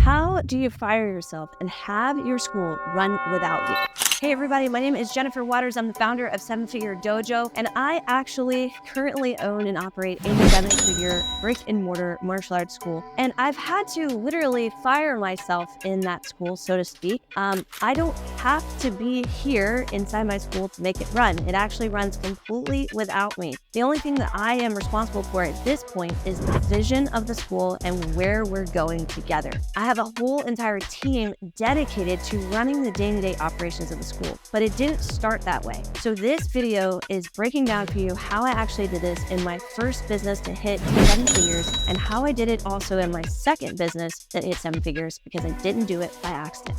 How do you fire yourself and have your school run without you? Hey everybody, my name is Jennifer Waters. I'm the founder of 7-Figure Dojo, and I actually currently own and operate a 7-figure brick and mortar martial arts school. And I've had to literally fire myself in that school, so to speak. I don't have to be here inside my school to make it run. It actually runs completely without me. The only thing that I am responsible for at this point is the vision of the school and where we're going together. I have a whole entire team dedicated to running the day-to-day operations of the school, but it didn't start that way. So this video is breaking down for you how I actually did this in my first business to hit 7 figures and how I did it also in my second business that hit 7 figures because I didn't do it by accident.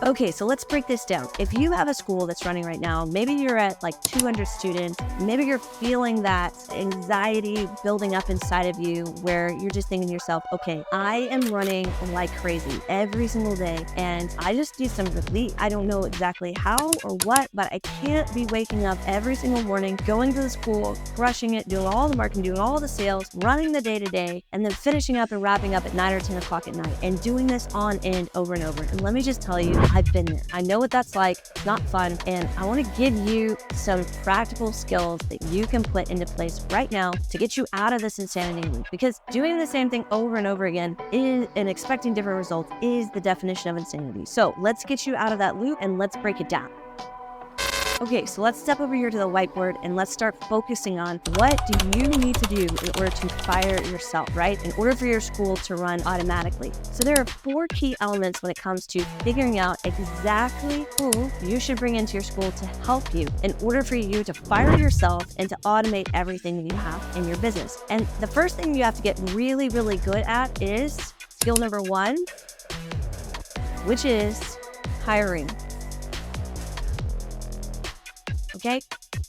Okay, so let's break this down. If you have a school that's running right now, maybe you're at like 200 students, maybe you're feeling that anxiety building up inside of you where you're just thinking to yourself, okay, I am running like crazy every single day and I just need some relief. I don't know exactly how or what, but I can't be waking up every single morning, going to the school, crushing it, doing all the marketing, doing all the sales, running the day-to-day, and then finishing up and wrapping up at 9 or 10 o'clock at night and doing this on end over and over. And let me just tell you, I've been there. I know what that's like. It's not fun. And I want to give you some practical skills that you can put into place right now to get you out of this insanity loop. Because doing the same thing over and over again and expecting different results is the definition of insanity. So let's get you out of that loop and let's break it down. Okay, so let's step over here to the whiteboard and let's start focusing on what do you need to do in order to fire yourself, right? In order for your school to run automatically. So there are 4 key elements when it comes to figuring out exactly who you should bring into your school to help you in order for you to fire yourself and to automate everything that you have in your business. And the first thing you have to get really, really good at is skill number 1, which is hiring. Okay?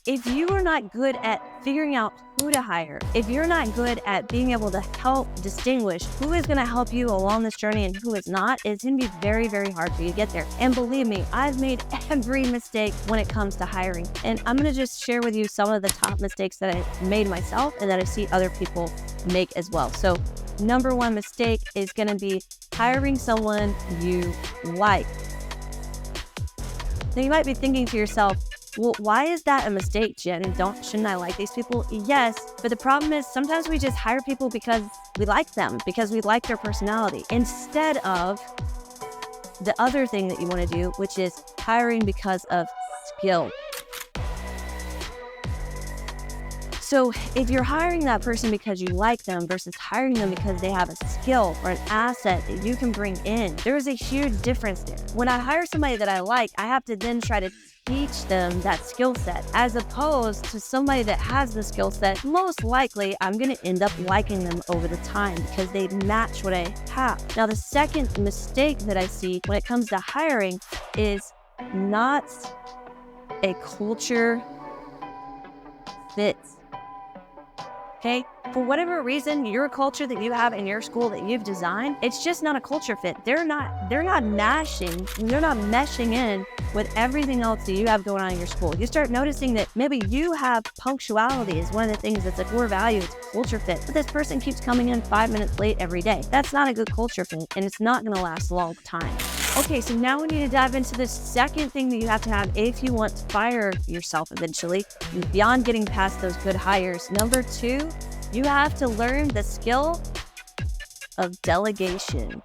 If you are not good at figuring out who to hire, if you're not good at being able to help distinguish who is going to help you along this journey and who is not, it's going to be very, very hard for you to get there. And believe me, I've made every mistake when it comes to hiring. And I'm going to just share with you some of the top mistakes that I made myself and that I see other people make as well. So number 1 mistake is going to be hiring someone you like. Now you might be thinking to yourself, well, why is that a mistake, Jen? Shouldn't I like these people? Yes, but the problem is sometimes we just hire people because we like them, because we like their personality, instead of the other thing that you want to do, which is hiring because of skill. So if you're hiring that person because you like them versus hiring them because they have a skill or an asset that you can bring in, there is a huge difference there. When I hire somebody that I like, I have to then try to teach them that skill set, as opposed to somebody that has the skill set. Most likely, I'm going to end up liking them over the time because they match what I have. Now, the second mistake that I see when it comes to hiring is not a culture fit. Okay? For whatever reason, your culture that you have in your school that you've designed, it's just not a culture fit. They're not meshing in with everything else that you have going on in your school. You start noticing that maybe you have punctuality is one of the things that's a core value, it's a culture fit. But this person keeps coming in 5 minutes late every day. That's not a good culture fit, and it's not going to last a long time. Okay, so now we need to dive into the second thing that you have to have if you want to fire yourself eventually, beyond getting past those good hires. Number 2, you have to learn the skill of delegation.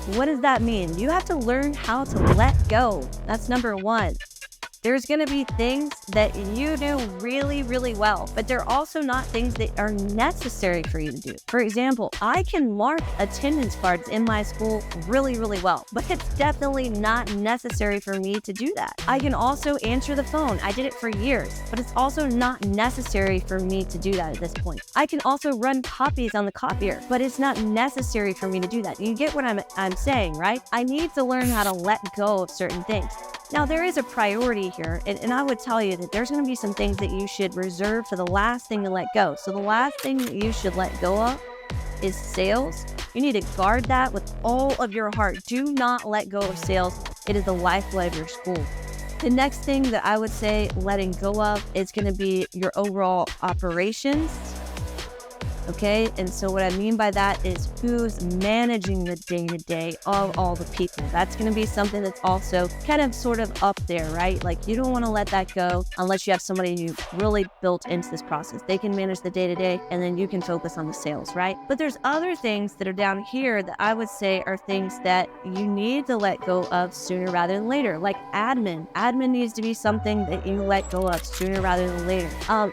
What does that mean? You have to learn how to let go. That's number 1. There's going to be things that you do really, really well, but they're also not things that are necessary for you to do. For example, I can mark attendance cards in my school really, really well, but it's definitely not necessary for me to do that. I can also answer the phone. I did it for years, but it's also not necessary for me to do that at this point. I can also run copies on the copier, but it's not necessary for me to do that. You get what I'm saying, right? I need to learn how to let go of certain things. Now, there is a priority here, and I would tell you that there's going to be some things that you should reserve for the last thing to let go. So the last thing that you should let go of is sales. You need to guard that with all of your heart. Do not let go of sales. It is the lifeblood of your school. The next thing that I would say letting go of is going to be your overall operations. okay? And so what I mean by that is who's managing the day-to-day of all the people. That's going to be something that's also kind of sort of up there, right? Like you don't want to let that go unless you have somebody you really built into this process. They can manage the day-to-day and then you can focus on the sales, right? But there's other things that are down here that I would say are things that you need to let go of sooner rather than later, like admin. Admin needs to be something that you let go of sooner rather than later.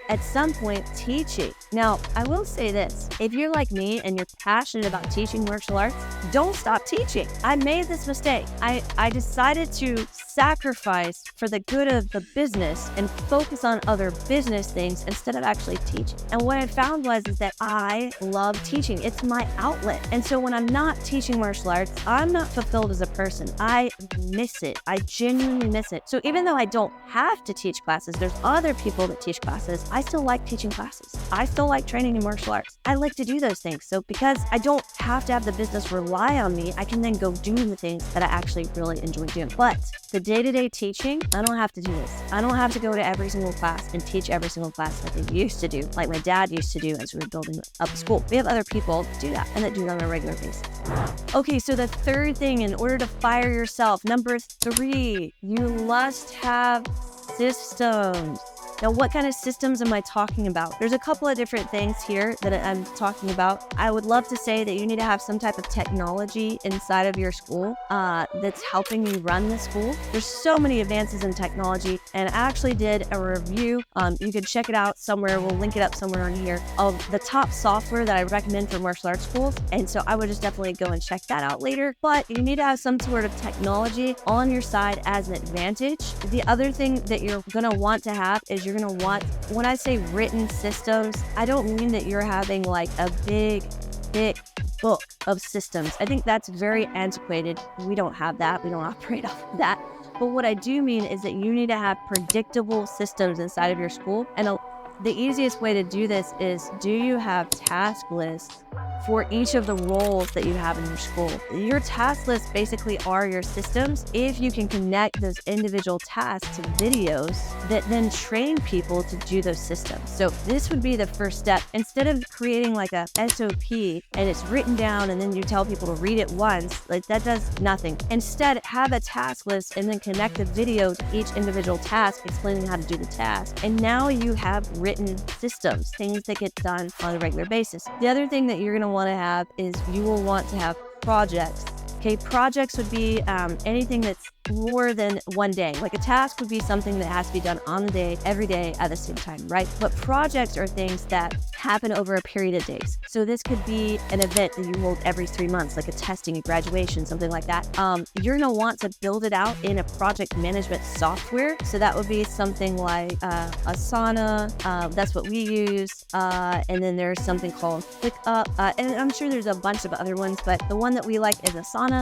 At some point, teaching. Now, I will say this, if you're like me and you're passionate about teaching martial arts, don't stop teaching. I made this mistake. I decided to sacrifice for the good of the business and focus on other business things instead of actually teaching. And what I found was that I love teaching. It's my outlet. And so when I'm not teaching martial arts, I'm not fulfilled as a person. I miss it. I genuinely miss it. So even though I don't have to teach classes, there's other people that teach classes. I still like teaching classes. I still like training in martial arts. I like to do those things. So because I don't have to have the business rely on me, I can then go do the things that I actually really enjoy doing. But the day-to-day teaching, I don't have to do this. I don't have to go to every single class and teach every single class like I used to do, like my dad used to do as we were building up the school. We have other people that do that and that do that on a regular basis. Okay, so the third thing, in order to fire yourself, number 3, you must have systems. Now, what kind of systems am I talking about? There's a couple of different things here that I'm talking about. I would love to say that you need to have some type of technology inside of your school that's helping you run the school. There's so many advances in technology, and I actually did a review. You can check it out somewhere. We'll link it up somewhere on here of the top software that I recommend for martial arts schools. And so I would just definitely go and check that out later. But you need to have some sort of technology on your side as an advantage. The other thing that you're going to want to have is you're going to want, when I say written systems, I don't mean that you're having like a big, thick book of systems. I think that's very antiquated. We don't have that. We don't operate off of that. But what I do mean is that you need to have predictable systems inside of your school. And the easiest way to do this is, do you have task lists for each of the roles that you have in your school? Your task lists basically are your systems. If you can connect those individual tasks to videos that then train people to do those systems. So this would be the first step. Instead of creating like a SOP and it's written down and then you tell people to read it once, like that does nothing. Instead, have a task list and then connect a video to each individual task explaining how to do the task. And now you have written systems, things that get done on a regular basis. The other thing that you're going to want to have is you will want to have projects. Okay, projects would be anything that's more than one day. Like a task would be something that has to be done on the day, every day at the same time, right? But projects are things that happen over a period of days. So this could be an event that you hold every 3 months, like a testing, a graduation, something like that. You're gonna want to build it out in a project management software. So that would be something like Asana, that's what we use. And then there's something called ClickUp. And I'm sure there's a bunch of other ones, but the one that we like is Asana.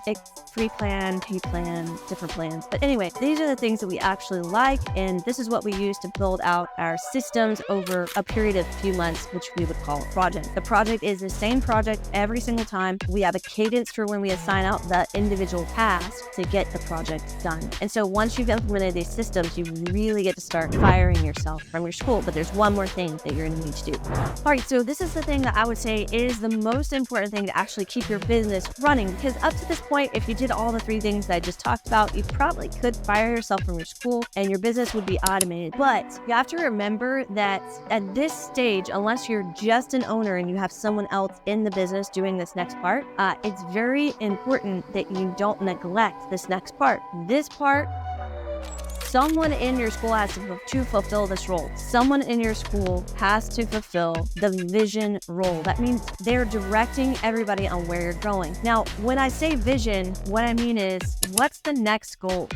It's free plan, pay plan, different plans. But anyway, these are the things that we actually like, and this is what we use to build out our systems over a period of few months, which we would call a project. The project is the same project every single time. We have a cadence for when we assign out the individual task to get the project done. And so once you've implemented these systems, you really get to start firing yourself from your school. But there's one more thing that you're going to need to do. All right, so this is the thing that I would say is the most important thing to actually keep your business running, because up to this point, if you did all the 3 things that I just talked about, you probably could fire yourself from your school and your business would be automated. But you have to remember that at this stage, unless you're just an owner and you have someone else in the business doing this next part, it's very important that you don't neglect this next part. This part, someone in your school has to fulfill this role. Someone in your school has to fulfill the vision role. That means they're directing everybody on where you're going. Now, when I say vision, what I mean is, what's the next goal?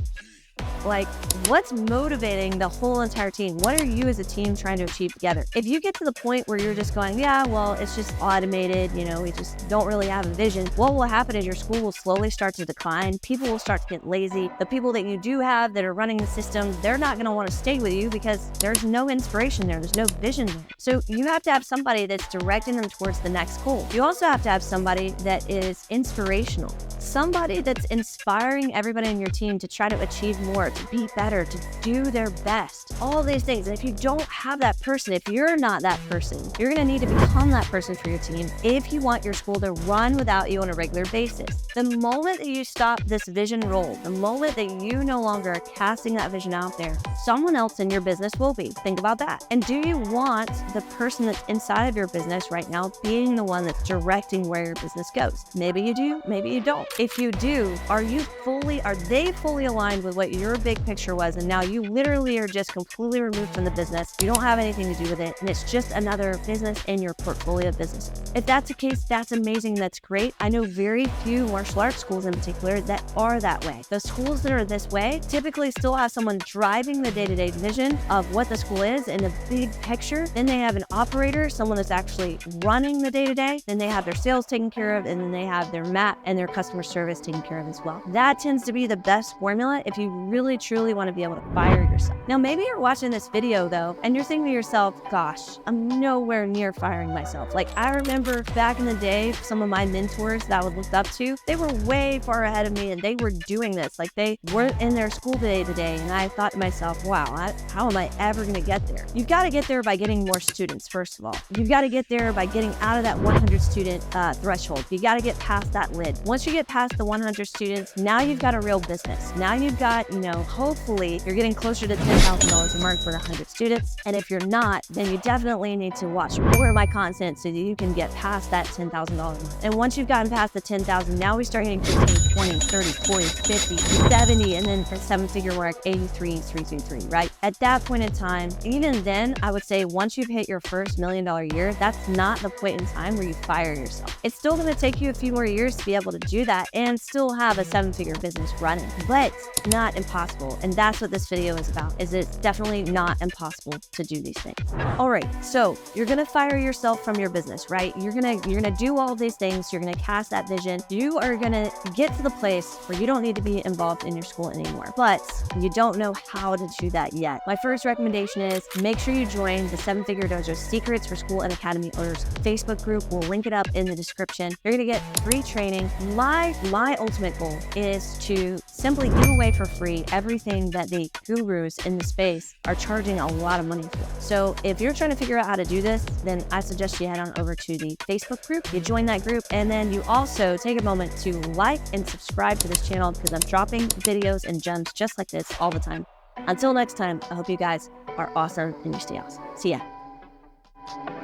Like, what's motivating the whole entire team? What are you as a team trying to achieve together? If you get to the point where you're just going, yeah, well, it's just automated, we just don't really have a vision, what will happen is your school will slowly start to decline. People will start to get lazy. The people that you do have that are running the system, they're not going to want to stay with you because there's no inspiration there. There's no vision there. So you have to have somebody that's directing them towards the next goal. You also have to have somebody that is inspirational. somebody that's inspiring everybody on your team to try to achieve more, to be better, to do their best, all these things. And if you don't have that person, if you're not that person, you're going to need to become that person for your team if you want your school to run without you on a regular basis. The moment that you stop this vision role, the moment that you no longer are casting that vision out there, someone else in your business will be. Think about that. And do you want the person that's inside of your business right now being the one that's directing where your business goes? Maybe you do, maybe you don't. If you do, are they fully aligned with what your big picture was, and now you literally are just completely removed from the business, you don't have anything to do with it, and it's just another business in your portfolio of business? If that's the case, that's amazing, that's great. I know very few martial arts schools in particular that are that way. The schools that are this way typically still have someone driving the day-to-day vision of what the school is in the big picture. Then they have an operator, someone that's actually running the day-to-day. Then they have their sales taken care of, and then they have their map and their customer service taken care of as well. That tends to be the best formula if you really truly want to be able to fire yourself. Now, maybe you're watching this video though, and you're thinking to yourself, gosh, I'm nowhere near firing myself. Like, I remember back in the day, some of my mentors that I would look up to, they were way far ahead of me and they were doing this. Like, they weren't in their school day to day. And I thought to myself, wow, how am I ever going to get there? You've got to get there by getting more students, first of all. You've got to get there by getting out of that 100 student threshold. You got to get past that lid. Once you get past the 100 students, now you've got a real business. Now you've got, hopefully you're getting closer to $10,000 a month for 100 students. And if you're not, then you definitely need to watch more of my content so that you can get past that $10,000 a month. And once you've gotten past the 10,000, now we start getting 15, 20, 30, 40, 50, 70, and then for seven-figure mark, 83, 323, right? At that point in time, even then, I would say once you've hit your first $1 million year, that's not the point in time where you fire yourself. It's still going to take you a few more years to be able to do that and still have a seven-figure business running, but it's not impossible. And that's what this video is about, is it's definitely not impossible to do these things. All right, so you're going to fire yourself from your business, right? You're going to do all these things. You're going to cast that vision. You are going to get to the place where you don't need to be involved in your school anymore, but you don't know how to do that yet. My first recommendation is make sure you join the 7-Figure Dojo Secrets for School and Academy Owners Facebook group. We'll link it up in the description. You're going to get free training. My ultimate goal is to simply give away for free everything that the gurus in the space are charging a lot of money for. So if you're trying to figure out how to do this, then I suggest you head on over to the Facebook group. You join that group, and then you also take a moment to like and subscribe to this channel, because I'm dropping videos and gems just like this all the time. Until next time, I hope you guys are awesome and you stay awesome. See ya.